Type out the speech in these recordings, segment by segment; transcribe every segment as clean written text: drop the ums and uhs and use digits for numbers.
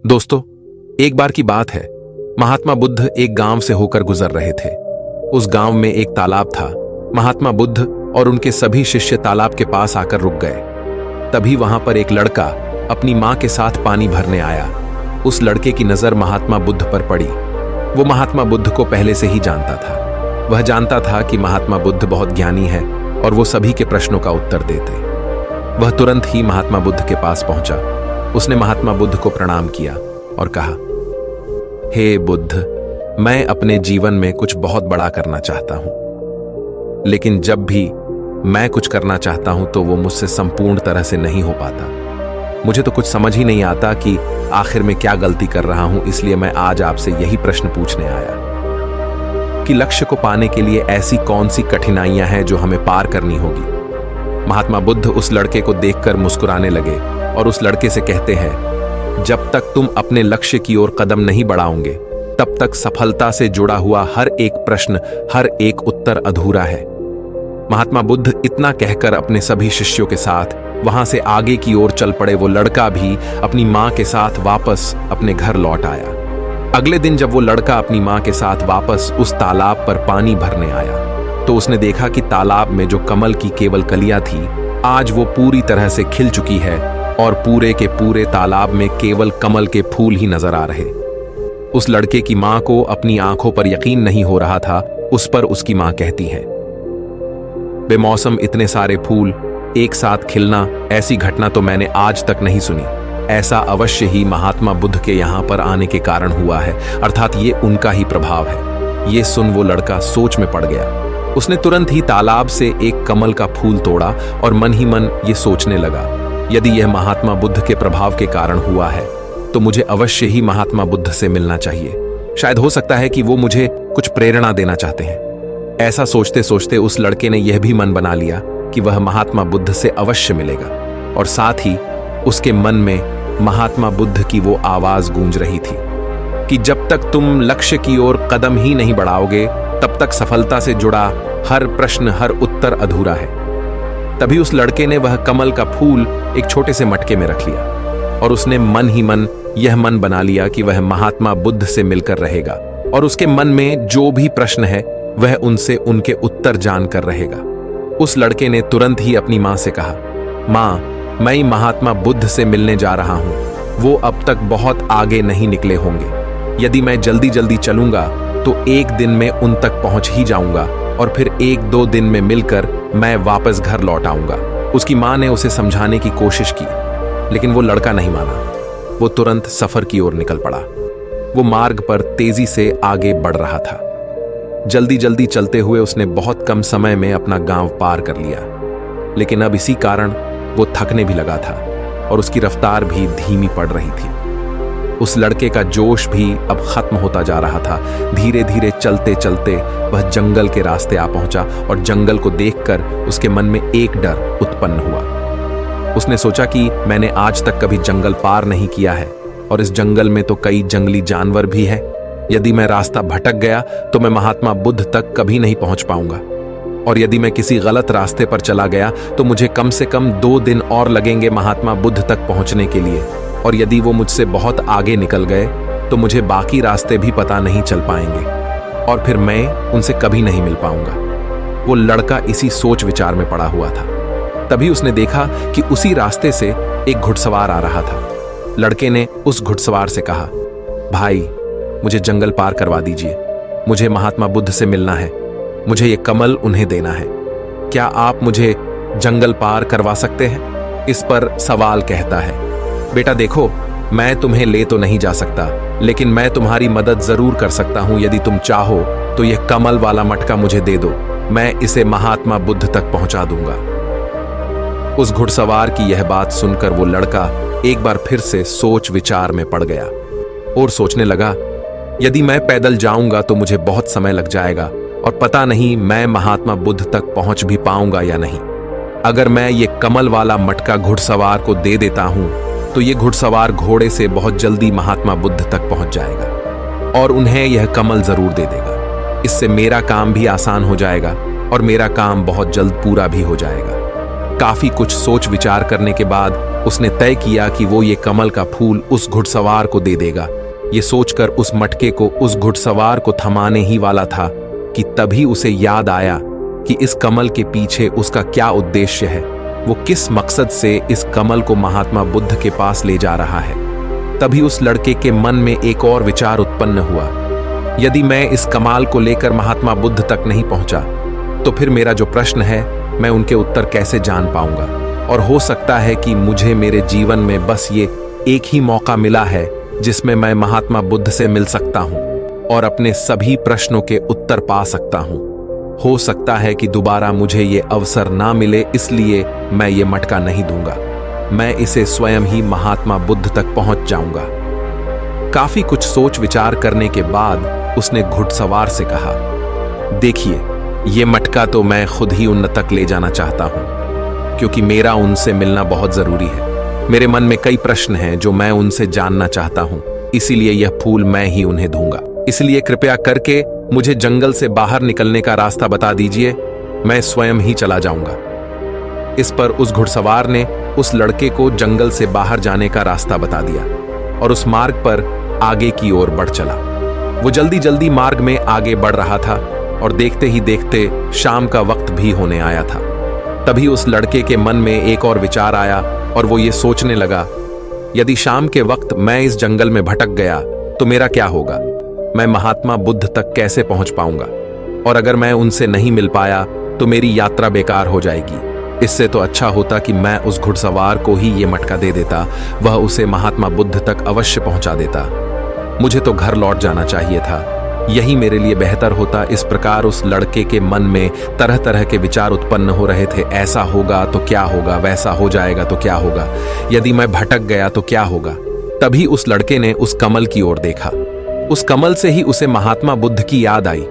दोस्तों, एक बार की बात है। महात्मा बुद्ध एक गांव से होकर गुजर रहे थे। उस गांव में एक तालाब था। महात्मा बुद्ध और उनके सभी शिष्य तालाब के पास आकर रुक गए। तभी वहां पर एक लड़का अपनी मां के साथ पानी भरने आया। उस लड़के की नजर महात्मा बुद्ध पर पड़ी। वो महात्मा बुद्ध को पहले से ही जानता था। वह जानता था कि महात्मा बुद्ध बहुत ज्ञानी है और वो सभी के प्रश्नों का उत्तर देते। वह तुरंत ही महात्मा बुद्ध के पास पहुंचा। उसने महात्मा बुद्ध को प्रणाम किया और कहा, हे बुद्ध, मैं अपने जीवन में कुछ बहुत बड़ा करना चाहता हूं, लेकिन जब भी मैं कुछ करना चाहता हूं तो वो मुझसे संपूर्ण तरह से नहीं हो पाता। मुझे तो कुछ समझ ही नहीं आता कि आखिर में क्या गलती कर रहा हूं। इसलिए मैं आज आपसे यही प्रश्न पूछने आया कि लक्ष्य को पाने के लिए ऐसी कौन सी कठिनाइयां हैं जो हमें पार करनी होगी। महात्मा बुद्ध उस लड़के को देखकर मुस्कुराने लगे और उस लड़के से कहते हैं, जब तक तुम अपने लक्ष्य की ओर कदम नहीं बढ़ाओगे, तब तक सफलता से जुड़ा हुआ हर एक प्रश्न, हर एक उत्तर अधूरा है। महात्मा बुद्ध इतना कहकर अपने सभी शिष्यों के साथ वहां से आगे की ओर चल पड़े। वो लड़का भी अपनी मां के साथ वापस अपने घर लौट आया। अगले दिन जब वो लड़का अपनी मां के साथ वापस उस तालाब पर पानी भरने आया तो उसने देखा कि तालाब में जो कमल की केवल कलियां थी, आज वो पूरी तरह से खिल चुकी है और पूरे के पूरे तालाब में केवल कमल के फूल ही नजर आ रहे। उस लड़के की मां को अपनी आंखों पर यकीन नहीं हो रहा था। उस पर उसकी मां कहती है, बेमौसम इतने सारे फूल एक साथ खिलना, ऐसी घटना तो मैंने आज तक नहीं सुनी। ऐसा अवश्य ही महात्मा बुद्ध के यहां पर आने के कारण हुआ है, अर्थात ये उनका ही प्रभाव है। ये सुन वो लड़का सोच में पड़ गया। उसने तुरंत ही तालाब से एक कमल का फूल तोड़ा और मन ही मन ये सोचने लगा, यदि यह महात्मा बुद्ध के प्रभाव के कारण हुआ है तो मुझे अवश्य ही महात्मा बुद्ध से मिलना चाहिए। शायद हो सकता है कि वो मुझे कुछ प्रेरणा देना चाहते हैं। ऐसा सोचते सोचते उस लड़के ने यह भी मन बना लिया कि वह महात्मा बुद्ध से अवश्य मिलेगा। और साथ ही उसके मन में महात्मा बुद्ध की वो आवाज गूंज रही थी कि जब तक तुम लक्ष्य की ओर कदम ही नहीं बढ़ाओगे, तब तक सफलता से जुड़ा हर प्रश्न, हर उत्तर अधूरा है। तभी उस लड़के ने वह कमल का फूल एक छोटे से मटके में रख लिया और उसने मन ही मन यह मन बना लिया कि वह महात्मा बुद्ध से मिलकर रहेगा और उसके मन में जो भी प्रश्न है वह उनसे उनके उत्तर जानकर रहेगा। उस लड़के ने तुरंत ही अपनी मां से कहा, मां, मैं महात्मा बुद्ध से मिलने जा रहा हूं। वो अब तक बहुत आगे नहीं निकले होंगे। यदि मैं जल्दी जल्दी चलूंगा तो एक दिन में उन तक पहुंच ही जाऊंगा और फिर एक दो दिन में मिलकर मैं वापस घर लौट आऊंगा। उसकी मां ने उसे समझाने की कोशिश की, लेकिन वो लड़का नहीं माना। वो तुरंत सफर की ओर निकल पड़ा। वो मार्ग पर तेजी से आगे बढ़ रहा था। जल्दी जल्दी चलते हुए उसने बहुत कम समय में अपना गांव पार कर लिया, लेकिन अब इसी कारण वो थकने भी लगा था और उसकी रफ्तार भी धीमी पड़ रही थी। उस लड़के का जोश भी अब खत्म होता जा रहा था। धीरे धीरे चलते चलते वह जंगल के रास्ते आ पहुंचा और जंगल को देखकर उसके मन में एक डर उत्पन्न हुआ। उसने सोचा कि मैंने आज तक कभी जंगल पार नहीं किया है और इस जंगल में तो कई जंगली जानवर भी हैं। यदि मैं रास्ता भटक गया तो मैं महात्मा बुद्ध तक कभी नहीं पहुंच पाऊंगा, और यदि मैं किसी गलत रास्ते पर चला गया तो मुझे कम से कम 2 दिन और लगेंगे महात्मा बुद्ध तक पहुंचने के लिए, और यदि वो मुझसे बहुत आगे निकल गए तो मुझे बाकी रास्ते भी पता नहीं चल पाएंगे और फिर मैं उनसे कभी नहीं मिल पाऊंगा। वो लड़का इसी सोच विचार में पड़ा हुआ था। तभी उसने देखा कि उसी रास्ते से एक घुड़सवार आ रहा था। लड़के ने उस घुड़सवार से कहा, भाई, मुझे जंगल पार करवा दीजिए। मुझे महात्मा बुद्ध से मिलना है। मुझे ये कमल उन्हें देना है। क्या आप मुझे जंगल पार करवा सकते हैं? इस पर सवाल कहता है, बेटा देखो, मैं तुम्हें ले तो नहीं जा सकता, लेकिन मैं तुम्हारी मदद जरूर कर सकता हूं। यदि तुम चाहो तो यह कमल वाला मटका मुझे दे दो, मैं इसे महात्मा बुद्ध तक पहुंचा दूंगा। उस घुड़सवार की यह बात सुनकर वो लड़का एक बार फिर से सोच विचार में पड़ गया और सोचने लगा, यदि मैं पैदल जाऊंगा तो मुझे बहुत समय लग जाएगा और पता नहीं मैं महात्मा बुद्ध तक पहुंच भी पाऊंगा या नहीं। अगर मैं ये कमल वाला मटका घुड़सवार को दे देता हूं तो ये घुड़सवार घोड़े से बहुत जल्दी महात्मा बुद्ध तक पहुंच जाएगा और उन्हें यह कमल जरूर दे देगा। इससे मेरा काम भी आसान हो जाएगा और मेरा काम बहुत जल्द पूरा भी हो जाएगा। काफी कुछ सोच विचार करने के बाद उसने तय किया कि वो ये कमल का फूल उस घुड़सवार को दे देगा। ये सोचकर उस मटके को उस घुड़सवार को थमाने ही वाला था कि तभी उसे याद आया कि इस कमल के पीछे उसका क्या उद्देश्य है, वो किस मकसद से इस कमल को महात्मा बुद्ध के पास ले जा रहा है। तभी उस लड़के के मन में एक और विचार उत्पन्न हुआ, यदि मैं इस कमाल को लेकर महात्मा बुद्ध तक नहीं पहुंचा तो फिर मेरा जो प्रश्न है मैं उनके उत्तर कैसे जान पाऊंगा। और हो सकता है कि मुझे मेरे जीवन में बस ये एक ही मौका मिला है जिसमें मैं महात्मा बुद्ध से मिल सकता हूं और अपने सभी प्रश्नों के उत्तर पा सकता हूं। हो सकता है कि दोबारा मुझे ये अवसर ना मिले, इसलिए मैं ये मटका नहीं दूंगा। मैं इसे स्वयं ही महात्मा बुद्ध तक पहुंच जाऊंगा। काफी कुछ सोच विचार करने के बाद उसने घुड़सवार से कहा, देखिए, ये मटका तो मैं खुद ही उन तक ले जाना चाहता हूं, क्योंकि मेरा उनसे मिलना बहुत जरूरी है। मेरे मन में कई प्रश्न हैं जो मैं उनसे जानना चाहता हूं, इसीलिए यह फूल मैं ही उन्हें दूंगा। इसलिए कृपया करके मुझे जंगल से बाहर निकलने का रास्ता बता दीजिए, मैं स्वयं ही चला जाऊंगा। इस पर उस घुड़सवार ने उस लड़के को जंगल से बाहर जाने का रास्ता बता दिया और उस मार्ग पर आगे की ओर बढ़ चला। वो जल्दी जल्दी मार्ग में आगे बढ़ रहा था और देखते ही देखते शाम का वक्त भी होने आया था। तभी उस लड़के के मन में एक और विचार आया और वो ये सोचने लगा, यदि शाम के वक्त मैं इस जंगल में भटक गया तो मेरा क्या होगा? मैं महात्मा बुद्ध तक कैसे पहुंच पाऊंगा? और अगर मैं उनसे नहीं मिल पाया तो मेरी यात्रा बेकार हो जाएगी। इससे तो अच्छा होता कि मैं उस घुड़सवार को ही ये मटका दे देता, वह उसे महात्मा बुद्ध तक अवश्य पहुंचा देता। मुझे तो घर लौट जाना चाहिए था, यही मेरे लिए बेहतर होता। इस प्रकार उस लड़के के मन में तरह तरह के विचार उत्पन्न हो रहे थे। ऐसा होगा तो क्या होगा, वैसा हो जाएगा तो क्या होगा, यदि मैं भटक गया तो क्या होगा। तभी उस लड़के ने उस कमल की ओर देखा। उस कमल से ही उसे महात्मा बुद्ध की याद आई।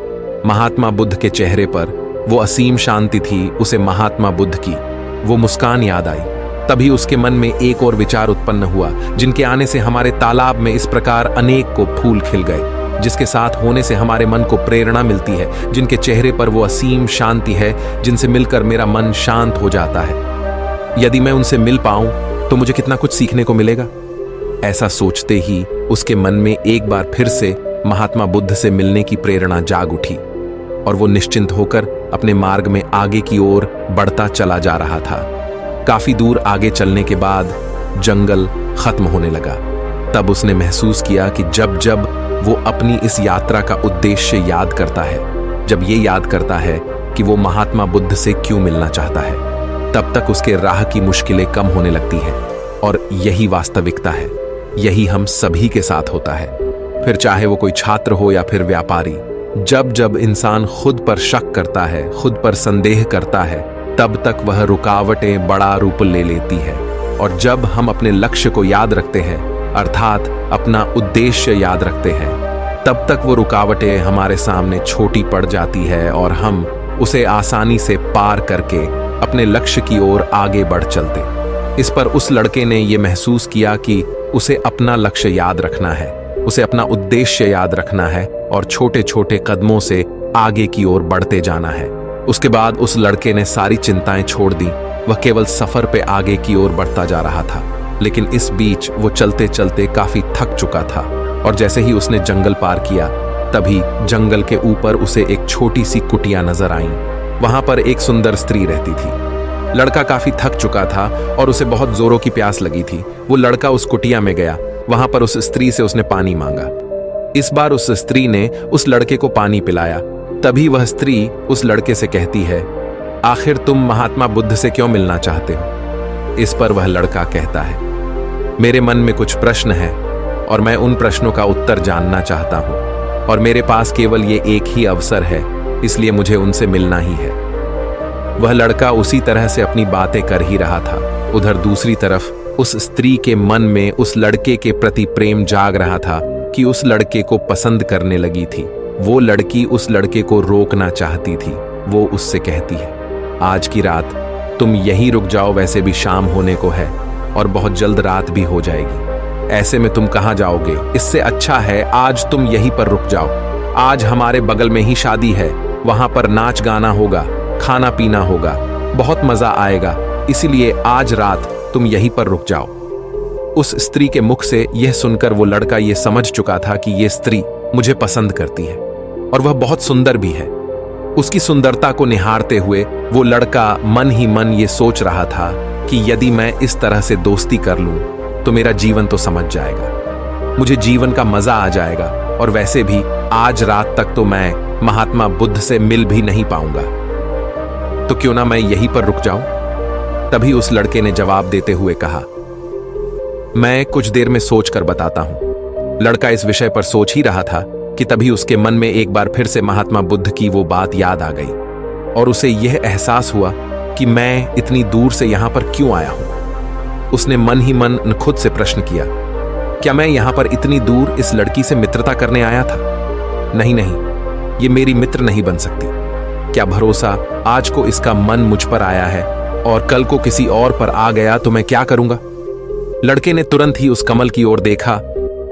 महात्मा बुद्ध के चेहरे पर वो असीम शांति थी, उसे महात्मा बुद्ध की वो मुस्कान याद आई। तभी उसके मन में एक और विचार उत्पन्न हुआ, जिनके आने से हमारे तालाब में इस प्रकार अनेक को फूल खिल गए, जिसके साथ होने से हमारे मन को प्रेरणा मिलती है, जिनके चेहरे पर वो असीम शांति है, जिनसे मिलकर मेरा मन शांत हो जाता है। यदि मैं उनसे मिल पाऊं तो मुझे कितना कुछ सीखने को मिलेगा। ऐसा सोचते ही उसके मन में एक बार फिर से महात्मा बुद्ध से मिलने की प्रेरणा जाग उठी और वो निश्चिंत होकर अपने मार्ग में आगे की ओर बढ़ता चला जा रहा था। काफी दूर आगे चलने के बाद जंगल खत्म होने लगा। तब उसने महसूस किया कि जब जब वो अपनी इस यात्रा का उद्देश्य याद करता है, जब ये याद करता है कि वो महात्मा बुद्ध से क्यों मिलना चाहता है, तब तक उसके राह की मुश्किलें कम होने लगती हैं। और यही वास्तविकता है, यही हम सभी के साथ होता है, फिर चाहे वो कोई छात्र हो या फिर व्यापारी। जब जब इंसान खुद पर शक करता है, खुद पर संदेह करता है, तब तक वह रुकावटें बड़ा रूप ले लेती है। और जब हम अपने लक्ष्य को याद रखते हैं, अर्थात अपना उद्देश्य याद रखते हैं, तब तक वो रुकावटें हमारे सामने छोटी पड़ जाती है और हम उसे आसानी से पार करके अपने लक्ष्य की ओर आगे बढ़ चलते। इस पर उस लड़के ने ये महसूस किया कि उसे अपना लक्ष्य याद रखना है, उसे अपना उद्देश्य याद रखना है और छोटे छोटे कदमों से आगे की ओर बढ़ते जाना है। उसके बाद उस लड़के ने सारी चिंताएं छोड़ दी, वह केवल सफर पे आगे की ओर बढ़ता जा रहा था। लेकिन इस बीच वो चलते चलते काफी थक चुका था और जैसे ही उसने जंगल पार किया, तभी जंगल के ऊपर उसे एक छोटी सी कुटिया नजर आई। वहां पर एक सुंदर स्त्री रहती थी। लड़का काफी थक चुका था और उसे बहुत जोरों की प्यास लगी थी। वो लड़का उस कुटिया में गया, वहां पर उस स्त्री से उसने पानी मांगा। इस बार उस स्त्री ने उस लड़के को पानी पिलाया। तभी वह स्त्री उस लड़के से कहती है, आखिर तुम महात्मा बुद्ध से क्यों मिलना चाहते हो? इस पर वह लड़का कहता है, मेरे मन में कुछ प्रश्न हैं और मैं उन प्रश्नों का उत्तर जानना चाहता हूं और मेरे पास केवल ये एक ही अवसर है, इसलिए मुझे उनसे मिलना ही है। वह लड़का उसी तरह से अपनी बातें कर ही रहा था। उधर दूसरी तरफ उस स्त्री के मन में उस लड़के के प्रति प्रेम जाग रहा था कि उस लड़के को पसंद करने लगी थी। वो लड़की उस लड़के को रोकना चाहती थी। वो उससे कहती है, आज की रात तुम यहीं रुक जाओ, वैसे भी शाम होने को है और बहुत जल्द रात भी हो जाएगी। ऐसे में तुम कहाँ जाओगे? इससे अच्छा है आज तुम यहीं पर रुक जाओ। आज हमारे बगल में ही शादी है, वहां पर नाच गाना होगा, खाना पीना होगा, बहुत मजा आएगा। इसीलिए आज रात तुम यहीं पर रुक जाओ। उस स्त्री के मुख से यह सुनकर वो लड़का यह समझ चुका था कि यह स्त्री मुझे पसंद करती है और वह बहुत सुंदर भी है। उसकी सुंदरता को निहारते हुए वो लड़का मन ही मन ये सोच रहा था कि यदि मैं इस तरह से दोस्ती कर लूं तो मेरा जीवन तो समझ जाएगा, मुझे जीवन का मजा आ जाएगा, और वैसे भी आज रात तक तो मैं महात्मा बुद्ध से मिल भी नहीं पाऊंगा, तो क्यों ना मैं यहीं पर रुक जाऊं। तभी उस लड़के ने जवाब देते हुए कहा, मैं कुछ देर में सोच कर बताता हूं। लड़का इस विषय पर सोच ही रहा था कि तभी उसके मन में एक बार फिर से महात्मा बुद्ध की वो बात याद आ गई और उसे यह एहसास हुआ कि मैं इतनी दूर से यहां पर क्यों आया हूं। उसने मन ही मन खुद से प्रश्न किया, क्या मैं यहां पर इतनी दूर इस लड़की से मित्रता करने आया था? नहीं नहीं, ये मेरी मित्र नहीं बन सकती। क्या भरोसा आज को इसका मन मुझ पर आया है और कल को किसी और पर आ गया तो मैं क्या करूंगा। लड़के ने तुरंत ही उस कमल की ओर देखा,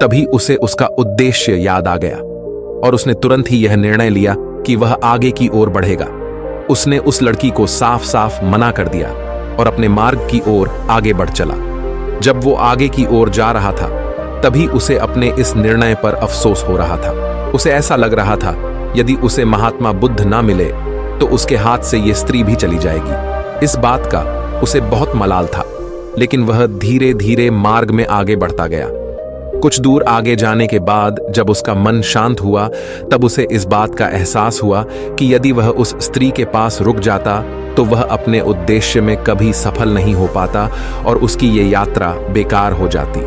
तभी उसे उसका उद्देश्य याद आ गया और उसने तुरंत ही यह निर्णय लिया कि वह आगे की ओर बढ़ेगा। उसने उस लड़की को साफ साफ मना कर दिया और अपने मार्ग की ओर आगे बढ़ चला। जब वो आगे की ओर जा रहा था तभी उसे अपने इस निर्णय पर अफसोस हो रहा था। उसे ऐसा लग रहा था यदि उसे महात्मा बुद्ध ना मिले तो उसके हाथ से ये स्त्री भी चली जाएगी। इस बात का उसे बहुत मलाल था, लेकिन वह धीरे धीरे मार्ग में आगे बढ़ता गया। कुछ दूर आगे जाने के बाद जब उसका मन शांत हुआ तब उसे इस बात का एहसास हुआ कि यदि वह उस स्त्री के पास रुक जाता तो वह अपने उद्देश्य में कभी सफल नहीं हो पाता और उसकी ये यात्रा बेकार हो जाती,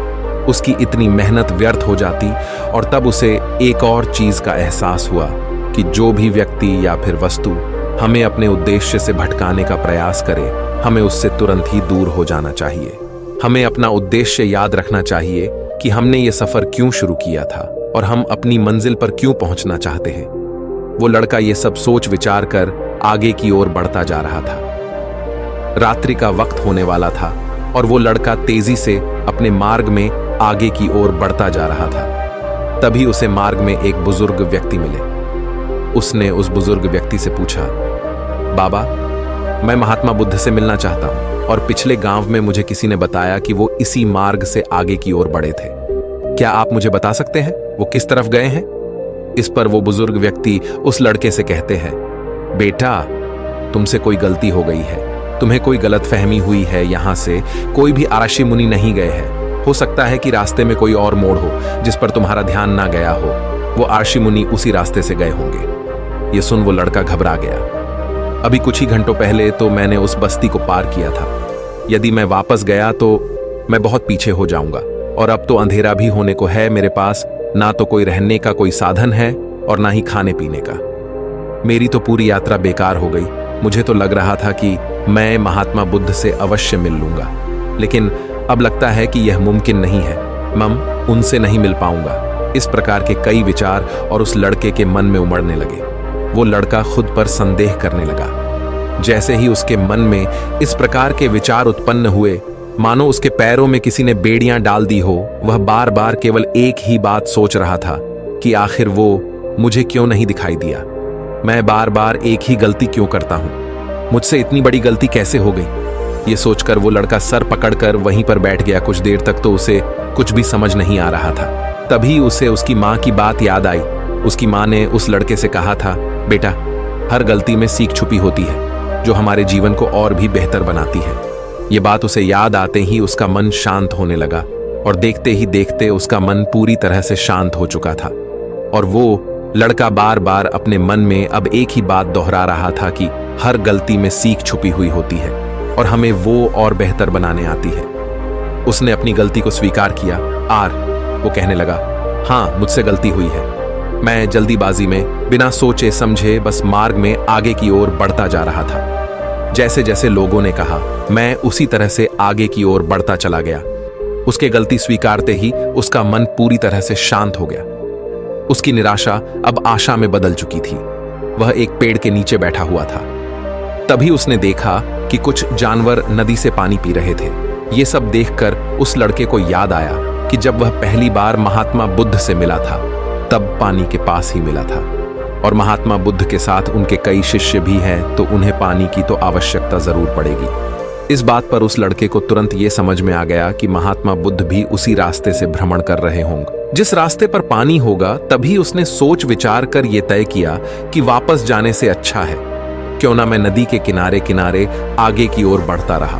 उसकी इतनी मेहनत व्यर्थ हो जाती। और तब उसे एक और चीज का एहसास हुआ कि जो भी व्यक्ति या फिर वस्तु हमें अपने उद्देश्य से भटकाने का प्रयास करे, हमें उससे तुरंत ही दूर हो जाना चाहिए। हमें अपना उद्देश्य याद रखना चाहिए कि हमने ये सफर क्यों शुरू किया था और हम अपनी मंजिल पर क्यों पहुंचना चाहते हैं। वो लड़का ये सब सोच विचार कर आगे की ओर बढ़ता जा रहा था। रात्रि का वक्त होने वाला था और वो लड़का तेजी से अपने मार्ग में आगे की ओर बढ़ता जा रहा था। तभी उसे मार्ग में एक बुजुर्ग व्यक्ति मिले। उसने उस बुजुर्ग व्यक्ति से पूछा, बाबा, मैं महात्मा बुद्ध से मिलना चाहता हूं और पिछले गांव में मुझे किसी ने बताया कि वो इसी मार्ग से आगे की ओर बढ़े थे। क्या आप मुझे बता सकते हैं वो किस तरफ गए हैं? इस पर वो बुजुर्ग व्यक्ति उस लड़के से कहते हैं, बेटा, तुमसे कोई गलती हो गई है, तुम्हें कोई गलतफहमी हुई है। यहां से कोई भी आरषि मुनि नहीं गए हैं। हो सकता है कि रास्ते में कोई और मोड़ हो जिस पर तुम्हारा ध्यान ना गया हो। वो आरषि मुनि उसी रास्ते से गए होंगे। ये सुन वो लड़का घबरा गया। अभी कुछ ही घंटों पहले तो मैंने उस बस्ती को पार किया था। यदि मैं वापस गया तो मैं बहुत पीछे हो जाऊंगा और अब तो अंधेरा भी होने को है। मेरे पास ना तो कोई रहने का कोई साधन है और ना ही खाने पीने का। मेरी तो पूरी यात्रा बेकार हो गई। मुझे तो लग रहा था कि मैं महात्मा बुद्ध से अवश्य मिल लूंगा, लेकिन अब लगता है कि यह मुमकिन नहीं है। मैं उनसे नहीं मिल पाऊंगा। इस प्रकार के कई विचार और उस लड़के के मन में उमड़ने लगे। वो लड़का खुद पर संदेह करने लगा। जैसे ही उसके मन में इस प्रकार के विचार उत्पन्न हुए, मानो उसके पैरों में किसी ने बेड़ियां डाल दी हो। वह बार बार केवल एक ही बात सोच रहा था कि आखिर वो मुझे क्यों नहीं दिखाई दिया। मैं बार बार एक ही गलती क्यों करता हूं? मुझसे इतनी बड़ी गलती कैसे हो गई? ये सोचकर वो लड़का सर पकड़कर वहीं पर बैठ गया। कुछ देर तक तो उसे कुछ भी समझ नहीं आ रहा था। तभी उसे उसकी माँ की बात याद आई। उसकी माँ ने उस लड़के से कहा था, बेटा, हर गलती में सीख छुपी होती है जो हमारे जीवन को और भी बेहतर बनाती है। ये बात उसे याद आते ही उसका मन शांत होने लगा और देखते ही देखते उसका मन पूरी तरह से शांत हो चुका था। और वो लड़का बार बार अपने मन में अब एक ही बात दोहरा रहा था कि हर गलती में सीख छुपी हुई होती है और हमें वो और बेहतर बनाने आती है। उसने अपनी गलती को स्वीकार किया। वो कहने लगा, हाँ, मुझसे गलती हुई है। मैं जल्दीबाजी में बिना सोचे समझे बस मार्ग में आगे की ओर बढ़ता जा रहा था। जैसे जैसे लोगों ने कहा, मैं उसी तरह से आगे की ओर बढ़ता चला गया। उसके गलती स्वीकारते ही उसका मन पूरी तरह से शांत हो गया। उसकी निराशा अब आशा में बदल चुकी थी। वह एक पेड़ के नीचे बैठा हुआ था। तभी उसने देखा कि कुछ जानवर नदी से पानी पी रहे थे। ये सब देखकर उस लड़के को याद आया कि जब वह पहली बार महात्मा बुद्ध से मिला था तब पानी के पास ही मिला था और महात्मा बुद्ध के साथ उनके कई शिष्य भी हैं, तो उन्हें पानी की तो आवश्यकता जरूर पड़ेगी। इस बात पर उस लड़के को तुरंत ये समझ में आ गया कि महात्मा बुद्ध भी उसी रास्ते से भ्रमण कर रहे होंगे। जिस रास्ते पर पानी होगा तभी उसने सोच विचार कर यह तय किया कि वापस जाने से अच्छा है क्यों ना मैं नदी के किनारे किनारे आगे की ओर बढ़ता रहा।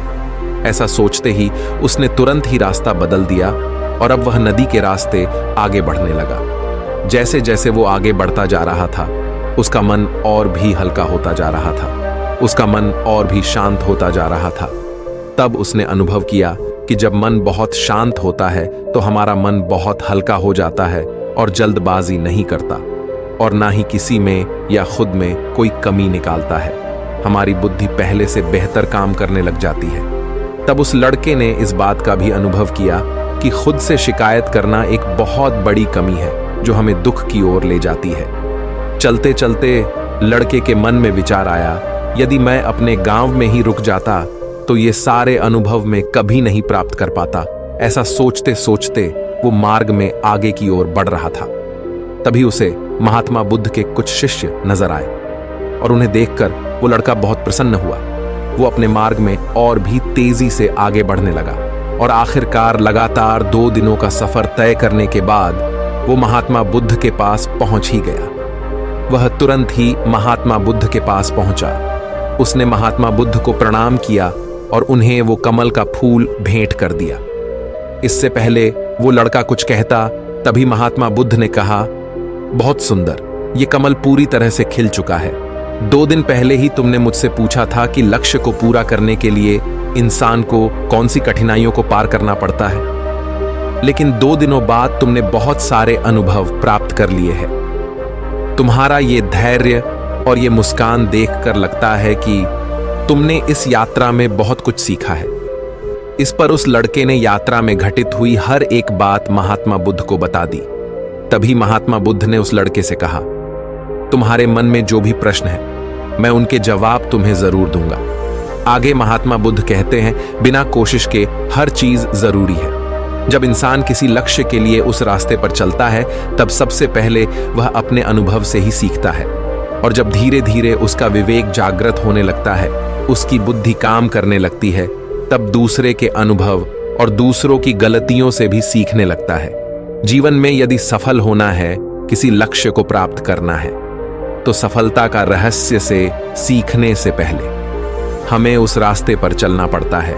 ऐसा सोचते ही उसने तुरंत ही रास्ता बदल दिया और अब वह नदी के रास्ते आगे बढ़ने लगा। जैसे जैसे वो आगे बढ़ता जा रहा था उसका मन और भी हल्का होता जा रहा था, उसका मन और भी शांत होता जा रहा था। तब उसने अनुभव किया कि जब मन बहुत शांत होता है तो हमारा मन बहुत हल्का हो जाता है और जल्दबाजी नहीं करता और ना ही किसी में या खुद में कोई कमी निकालता है। हमारी बुद्धि पहले से बेहतर काम करने लग जाती है। तब उस लड़के ने इस बात का भी अनुभव किया कि खुद से शिकायत करना एक बहुत बड़ी कमी है जो हमें दुख की ओर ले जाती है। चलते चलते लड़के के मन में विचार आया, यदि मैं अपने गांव में ही रुक जाता तो ये सारे अनुभव में कभी नहीं प्राप्त कर पाता। ऐसा सोचते सोचते वो मार्ग में आगे की ओर बढ़ रहा था। तभी उसे महात्मा बुद्ध के कुछ शिष्य नजर आए और उन्हें देखकर वो लड़का बहुत प्रसन्न हुआ। वो अपने मार्ग में और भी तेजी से आगे बढ़ने लगा और आखिरकार लगातार 2 दिनों का सफर तय करने के बाद वो महात्मा बुद्ध के पास पहुंच ही गया। वह तुरंत ही महात्मा बुद्ध के पास पहुंचा। उसने महात्मा बुद्ध को प्रणाम किया और उन्हें वो कमल का फूल भेंट कर दिया। इससे पहले वो लड़का कुछ कहता तभी महात्मा बुद्ध ने कहा, बहुत सुंदर, ये कमल पूरी तरह से खिल चुका है। 2 दिन पहले ही तुमने मुझसे पूछा था कि लक्ष्य को पूरा करने के लिए इंसान को कौन सी कठिनाइयों को पार करना पड़ता है, लेकिन 2 दिनों बाद तुमने बहुत सारे अनुभव प्राप्त कर लिए हैं। तुम्हारा ये धैर्य और ये मुस्कान देखकर लगता है कि तुमने इस यात्रा में बहुत कुछ सीखा है। इस पर उस लड़के ने यात्रा में घटित हुई हर एक बात महात्मा बुद्ध को बता दी। तभी महात्मा बुद्ध ने उस लड़के से कहा, तुम्हारे मन में जो भी प्रश्न है मैं उनके जवाब तुम्हें जरूर दूंगा। आगे महात्मा बुद्ध कहते हैं, बिना कोशिश के हर चीज जरूरी है। जब इंसान किसी लक्ष्य के लिए उस रास्ते पर चलता है तब सबसे पहले वह अपने अनुभव से ही सीखता है और जब धीरे धीरे उसका विवेक जागृत होने लगता है, उसकी बुद्धि काम करने लगती है, तब दूसरे के अनुभव और दूसरों की गलतियों से भी सीखने लगता है। जीवन में यदि सफल होना है, किसी लक्ष्य को प्राप्त करना है, तो सफलता का रहस्य से सीखने से पहले हमें उस रास्ते पर चलना पड़ता है।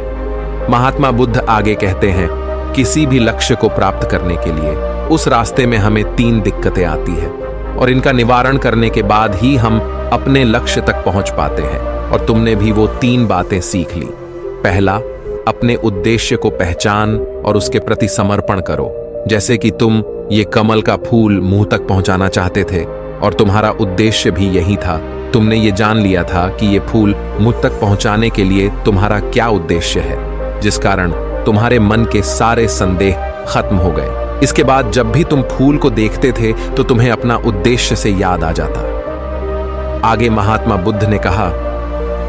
महात्मा बुद्ध आगे कहते हैं, किसी भी लक्ष्य को प्राप्त करने के लिए उस रास्ते में हमें 3 दिक्कतें आती है और इनका निवारण करने के बाद ही हम अपने लक्ष्य तक पहुंच पाते हैं। और तुमने भी वो 3 बातें सीख ली। पहला, अपने उद्देश्य को पहचान और उसके प्रति समर्पण करो। जैसे कि तुम ये कमल का फूल मुंह तक पहुंचाना चाहते थे और तुम्हारा उद्देश्य भी यही था। तुमने ये जान लिया था कि ये फूल मुझ तक पहुंचाने के लिए तुम्हारा क्या उद्देश्य है, जिस कारण तुम्हारे मन के सारे संदेह खत्म हो गए। इसके बाद जब भी तुम फूल को देखते थे तो तुम्हें अपना उद्देश्य से याद आ जाता। आगे महात्मा बुद्ध ने कहा,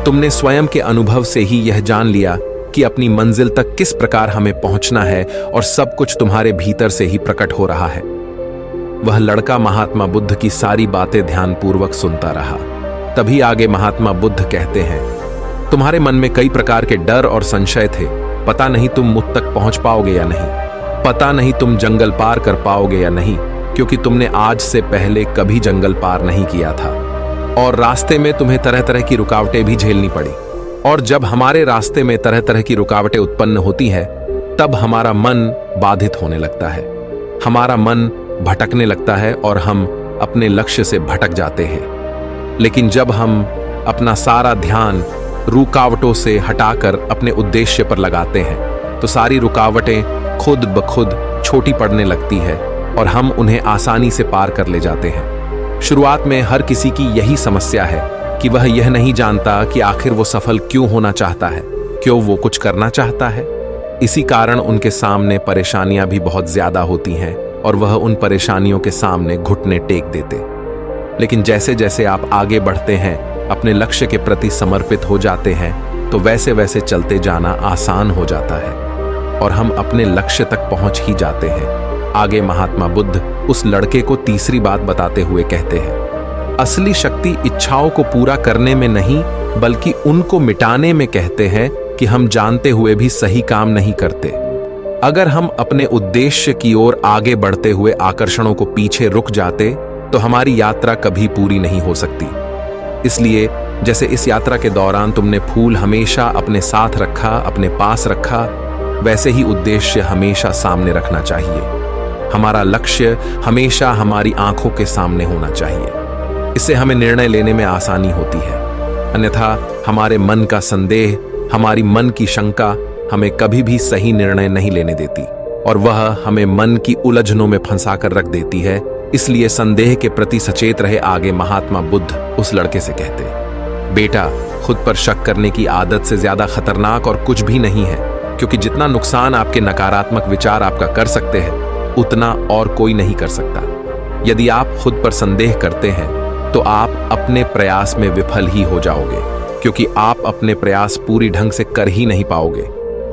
तुमने स्वयं के अनुभव से ही यह जान लिया कि अपनी मंजिल तक किस प्रकार हमें पहुंचना है और सब कुछ तुम्हारे भीतर से ही प्रकट हो रहा है। वह लड़का महात्मा बुद्ध की सारी बातें ध्यानपूर्वक सुनता रहा। तभी आगे महात्मा बुद्ध कहते हैं, तुम्हारे मन में कई प्रकार के डर और संशय थे। पता नहीं तुम मुझ तक पहुंच पाओगे या नहीं, पता नहीं तुम जंगल पार कर पाओगे या नहीं, क्योंकि तुमने आज से पहले कभी जंगल पार नहीं किया था और रास्ते में तुम्हें तरह तरह की रुकावटें भी झेलनी पड़ी। और जब हमारे रास्ते में तरह तरह की रुकावटें उत्पन्न होती है तब हमारा मन बाधित होने लगता है, हमारा मन भटकने लगता है और हम अपने लक्ष्य से भटक जाते हैं। लेकिन जब हम अपना सारा ध्यान रुकावटों से हटाकर अपने उद्देश्य पर लगाते हैं तो सारी रुकावटें खुद ब खुद छोटी पड़ने लगती है और हम उन्हें आसानी से पार कर ले जाते हैं। शुरुआत में हर किसी की यही समस्या है कि वह यह नहीं जानता कि आखिर वो सफल क्यों होना चाहता है, क्यों वो कुछ करना चाहता है। इसी कारण उनके सामने परेशानियां भी बहुत ज्यादा होती हैं और वह उन परेशानियों के सामने घुटने टेक देते। लेकिन जैसे जैसे आप आगे बढ़ते हैं, अपने लक्ष्य के प्रति समर्पित हो जाते हैं, तो वैसे वैसे चलते जाना आसान हो जाता है और हम अपने लक्ष्य तक पहुंच ही जाते हैं। आगे महात्मा बुद्ध उस लड़के को तीसरी बात बताते हुए कहते हैं, असली शक्ति इच्छाओं को पूरा करने में नहीं बल्कि उनको मिटाने में कहते हैं कि हम जानते हुए भी सही काम नहीं करते। अगर हम अपने उद्देश्य की ओर आगे बढ़ते हुए आकर्षणों को पीछे रुक जाते तो हमारी यात्रा कभी पूरी नहीं हो सकती। इसलिए जैसे इस यात्रा के दौरान तुमने फूल हमेशा अपने साथ रखा, अपने पास रखा, वैसे ही उद्देश्य हमेशा सामने रखना चाहिए। हमारा लक्ष्य हमेशा हमारी आंखों के सामने होना चाहिए। इससे हमें निर्णय लेने में आसानी होती है। अन्यथा हमारे मन का संदेह, हमारी मन की शंका हमें कभी भी सही निर्णय नहीं लेने देती और वह हमें मन की उलझनों में फंसाकर रख देती है। इसलिए संदेह के प्रति सचेत रहे। आगे महात्मा बुद्ध उस लड़के से कहते, बेटा, खुद पर शक करने की आदत से ज्यादा खतरनाक और कुछ भी नहीं है, क्योंकि जितना नुकसान आपके नकारात्मक विचार आपका कर सकते हैं उतना और कोई नहीं कर सकता। यदि आप खुद पर संदेह करते हैं तो आप अपने प्रयास में विफल ही हो जाओगे, क्योंकि आप अपने प्रयास पूरी ढंग से कर ही नहीं पाओगे।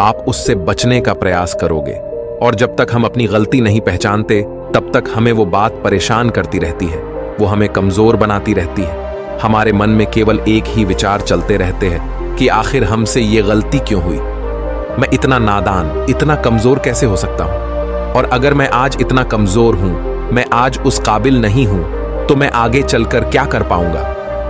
आप उससे बचने का प्रयास करोगे और जब तक हम अपनी गलती नहीं पहचानते तब तक हमें वो बात परेशान करती रहती है, वो हमें कमजोर बनाती रहती है। हमारे मन में केवल एक ही विचार चलते रहते हैं कि आखिर हमसे ये गलती क्यों हुई, मैं इतना नादान, इतना कमजोर कैसे हो सकता हूं, और अगर मैं आज इतना कमजोर हूं, मैं आज उस काबिल नहीं हूं, तो मैं आगे चलकर क्या कर पाऊंगा।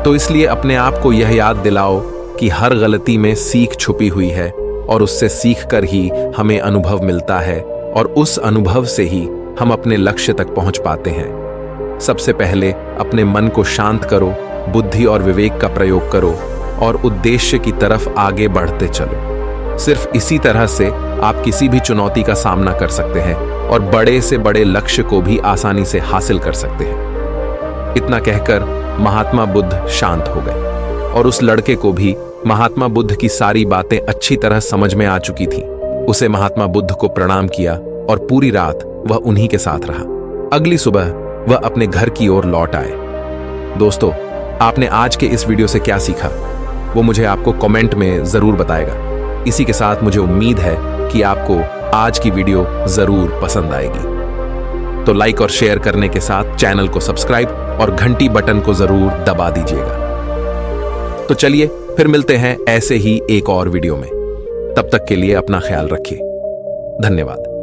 तो इसलिए अपने आप को यह याद दिलाओ कि हर गलती में सीख छुपी हुई है और उससे सीख कर ही हमें अनुभव मिलता है और उस अनुभव से ही हम अपने लक्ष्य तक पहुंच पाते हैं। सबसे पहले अपने मन को शांत करो, बुद्धि और विवेक का प्रयोग करो और उद्देश्य की तरफ आगे बढ़ते चलो। सिर्फ इसी तरह से आप किसी भी चुनौती का सामना कर सकते हैं और बड़े से बड़े लक्ष्य को भी आसानी से हासिल कर सकते हैं। इतना कहकर महात्मा बुद्ध शांत हो गए और उस लड़के को भी महात्मा बुद्ध की सारी बातें अच्छी तरह समझ में आ चुकी थी। उसे महात्मा बुद्ध को प्रणाम किया और पूरी रात वह उन्हीं के साथ रहा। अगली सुबह वह अपने घर की ओर लौट आए। दोस्तों, आपने आज के इस वीडियो से क्या सीखा वो मुझे आपको कमेंट में जरूर बताएगा। इसी के साथ मुझे उम्मीद है कि आपको आज की वीडियो जरूर पसंद आएगी। तो लाइक और शेयर करने के साथ चैनल को सब्सक्राइब और घंटी बटन को जरूर दबा दीजिएगा। तो चलिए फिर मिलते हैं ऐसे ही एक और वीडियो में। तब तक के लिए अपना ख्याल रखिए। धन्यवाद।